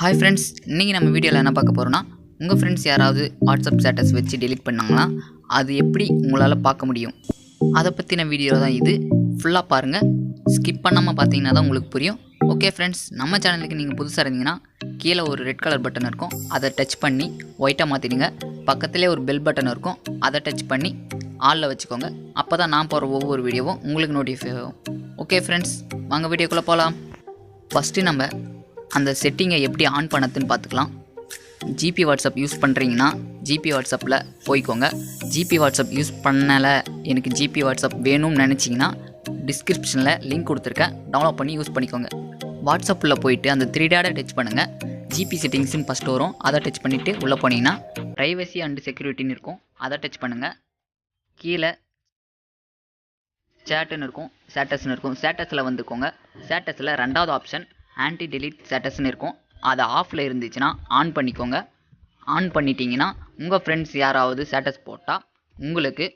Hi friends, இன்றைக்கி நம்ம வீடியோவில் என்ன பார்க்க போகிறோன்னா, உங்கள் ஃப்ரெண்ட்ஸ் யாராவது வாட்ஸ்அப் ஸ்டேட்டஸ் வச்சு டெலிட் பண்ணாங்கன்னா அது எப்படி உங்களால் பார்க்க முடியும், அதை பற்றின வீடியோ தான் இது. ஃபுல்லாக பாருங்கள், ஸ்கிப் பண்ணாமல் பார்த்தீங்கன்னா தான் உங்களுக்கு புரியும். ஓகே ஃப்ரெண்ட்ஸ், நம்ம சேனலுக்கு நீங்கள் புதுசாக இருந்தீங்கன்னா கீழே ஒரு ரெட் கலர் பட்டன் இருக்கும், அதை டச் பண்ணி ஒயிட்டாக மாற்றிடுங்க. பக்கத்துலேயே ஒரு பெல் பட்டன் இருக்கும், அதை டச் பண்ணி ஆளில் வச்சுக்கோங்க. அப்போ தான் நான் போகிற ஒவ்வொரு வீடியோவும் உங்களுக்கு நோட்டிஃபை ஆகும். ஓகே ஃப்ரெண்ட்ஸ், வாங்க வீடியோக்குள்ளே போகலாம். ஃபஸ்ட்டு நம்ம அந்த செட்டிங்கை எப்படி ஆன் பண்ணதுன்னு பார்த்துக்கலாம். ஜிபி வாட்ஸ்அப் யூஸ் பண்ணுறீங்கன்னா ஜிபி வாட்ஸ்அப்பில் போய்க்கோங்க. ஜிபி வாட்ஸ்அப் யூஸ் பண்ணலை, எனக்கு ஜிபி வாட்ஸ்அப் வேணும்னு நினச்சிங்கன்னா டிஸ்கிரிப்ஷனில் லிங்க் கொடுத்துருக்கேன், டவுன்லோட் பண்ணி யூஸ் பண்ணிக்கோங்க. வாட்ஸ்அப்பில் போயிட்டு அந்த 3 டாட்டை டச் பண்ணுங்கள். ஜிபி செட்டிங்ஸ்னு ஃபஸ்ட்டு வரும், அதை டச் பண்ணிவிட்டு உள்ளே போனீங்கன்னா ப்ரைவசி அண்டு செக்யூரிட்டின்னு இருக்கும், அதை டச் பண்ணுங்கள். கீழே சேட்டுன்னு இருக்கும், ஸ்டேட்டஸ்னு இருக்கும். ஸ்டேட்டஸில் வந்துக்கோங்க. ஸ்டேட்டஸில் 2வது ஆப்ஷன் ஆன்டி டெலிட் ஸ்டேட்டஸ்னு இருக்கும், அதை ஆஃபில் இருந்துச்சுன்னா ஆன் பண்ணிக்கோங்க. ஆன் பண்ணிட்டீங்கன்னா உங்கள் ஃப்ரெண்ட்ஸ் யாராவது ஸ்டேட்டஸ் போட்டால் உங்களுக்கு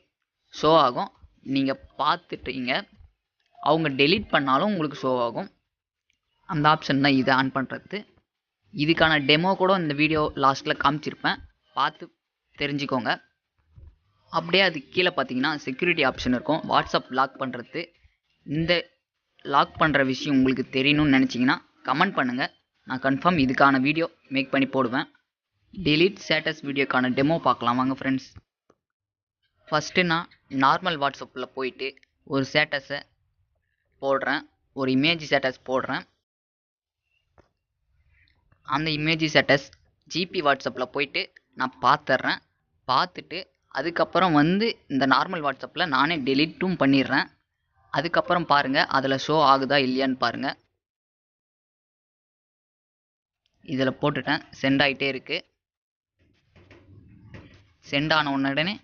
ஷோ ஆகும். நீங்கள் பார்த்துட்டீங்க, அவங்க டெலீட் பண்ணாலும் உங்களுக்கு ஷோ ஆகும். அந்த ஆப்ஷன் தான் இதை ஆன் பண்ணுறது. இதுக்கான டெமோ கூட இந்த வீடியோ லாஸ்ட்டில் காமிச்சிருப்பேன், பார்த்து தெரிஞ்சுக்கோங்க. அப்படியே அது கீழே பார்த்தீங்கன்னா செக்யூரிட்டி ஆப்ஷன் இருக்கும், வாட்ஸ்அப் லாக் பண்ணுறது. இந்த லாக் பண்ணுற விஷயம் உங்களுக்கு தெரியணும்னு நினச்சிங்கன்னா கமெண்ட் பண்ணுங்கள், நான் கன்ஃபார்ம் இதுக்கான வீடியோ மேக் பண்ணி போடுவேன். டெலீட் ஸ்டேட்டஸ் வீடியோக்கான டெமோ பார்க்கலாம் வாங்க ஃப்ரெண்ட்ஸ். ஃபஸ்ட்டு நான் நார்மல் வாட்ஸ்அப்பில் போயிட்டு ஒரு ஸ்டேட்டஸை போடுறேன், ஒரு இமேஜ் ஸ்டேட்டஸ் போடுறேன். அந்த இமேஜ் ஸ்டேட்டஸ் ஜிபி வாட்ஸ்அப்பில் போயிட்டு நான் பார்த்துட்றேன். பார்த்துட்டு அதுக்கப்புறம் இந்த நார்மல் வாட்ஸ்அப்பில் நானே டெலீட்டும் பண்ணிடுறேன். அதுக்கப்புறம் பாருங்கள் அதில் ஷோ ஆகுதா இல்லையான்னு பாருங்கள். இதில் போட்டுட்டேன், சென்ட் ஆகிட்டே இருக்குது. சென்ட் ஆன உடனே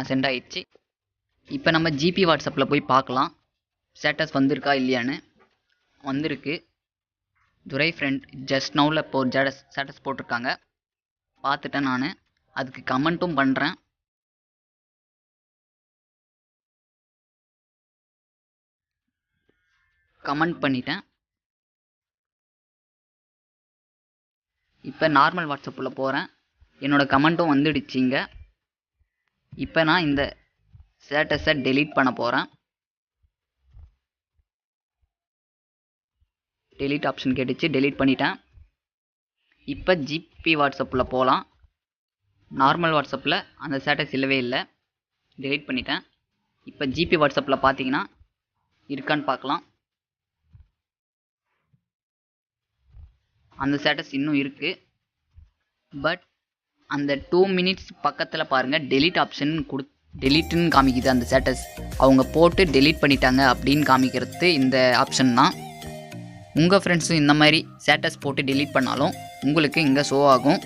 சென்ட் ஆகிடுச்சு. இப்போ நம்ம ஜிபி வாட்ஸ்அப்பில் போய் பார்க்கலாம் ஸ்டேட்டஸ் வந்திருக்கா இல்லையான்னு. வந்திருக்கு. துரை ஃப்ரெண்ட் ஜஸ்ட் நவுவில் இப்போ ஒரு ஸ்டேட்டஸ் போட்டிருக்காங்க, பார்த்துட்டேன். நான் அதுக்கு கமெண்ட்டும் பண்ணுறேன். கமெண்ட் பண்ணிட்டேன். இப்போ நார்மல் வாட்ஸ்அப்பில் போகிறேன், என்னோடய கமெண்ட்டும் வந்துடுச்சிங்க. இப்போ நான் இந்த ஸ்டேட்டஸை டெலீட் பண்ண போகிறேன். டெலீட் ஆப்ஷன் கேட்டுச்சு, டெலீட் பண்ணிட்டேன். இப்போ ஜிபி வாட்ஸ்அப்பில் போகலாம். நார்மல் வாட்ஸ்அப்பில் அந்த ஸ்டேட்டஸ் இல்லவே இல்லை, டெலீட் பண்ணிட்டேன். இப்போ ஜிபி வாட்ஸ்அப்பில் பார்த்தீங்கன்னா இருக்கான்னு பார்க்கலாம். அந்த ஸ்டேட்டஸ் இன்னும் இருக்குது, பட் அந்த 2 மினிட்ஸ் பக்கத்தில் பாருங்கள் டெலீட் ஆப்ஷன் டெலீட்டுன்னு காமிக்குது. அந்த ஸ்டேட்டஸ் அவங்க போட்டு டெலீட் பண்ணிட்டாங்க அப்படின்னு காமிக்கிறது இந்த ஆப்ஷன் தான். உங்கள் ஃப்ரெண்ட்ஸும் இந்த மாதிரி ஸ்டேட்டஸ் போட்டு டெலீட் பண்ணாலும் உங்களுக்கு இங்கே ஷோ ஆகும்.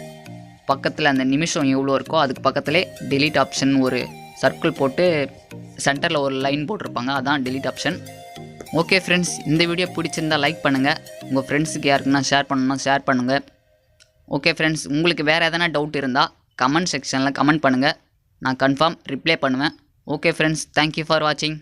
பக்கத்தில் அந்த நிமிஷம் எவ்வளோ இருக்கோ அதுக்கு பக்கத்துலேயே டெலீட் ஆப்ஷன் ஒரு சர்க்கிள் போட்டு சென்டரில் ஒரு லைன் போட்டிருப்பாங்க, அதான் டெலீட் ஆப்ஷன். ஓகே ஃப்ரெண்ட்ஸ், இந்த வீடியோ பிடிச்சிருந்தால் லைக் பண்ணுங்கள், உங்கள் ஃப்ரெண்ட்ஸுக்கு யாருக்குன்னா ஷேர் பண்ணணும்னா ஷேர் பண்ணுங்கள். ஓகே ஃப்ரெண்ட்ஸ், உங்களுக்கு வேறு எதனா டவுட் இருந்தால் கமெண்ட் செக்ஷனில் கமெண்ட் பண்ணுங்கள், நான் கன்ஃபார்ம் ரிப்ளை பண்ணுவேன். ஓகே ஃப்ரெண்ட்ஸ், தேங்க்யூ ஃபார் வாட்சிங்.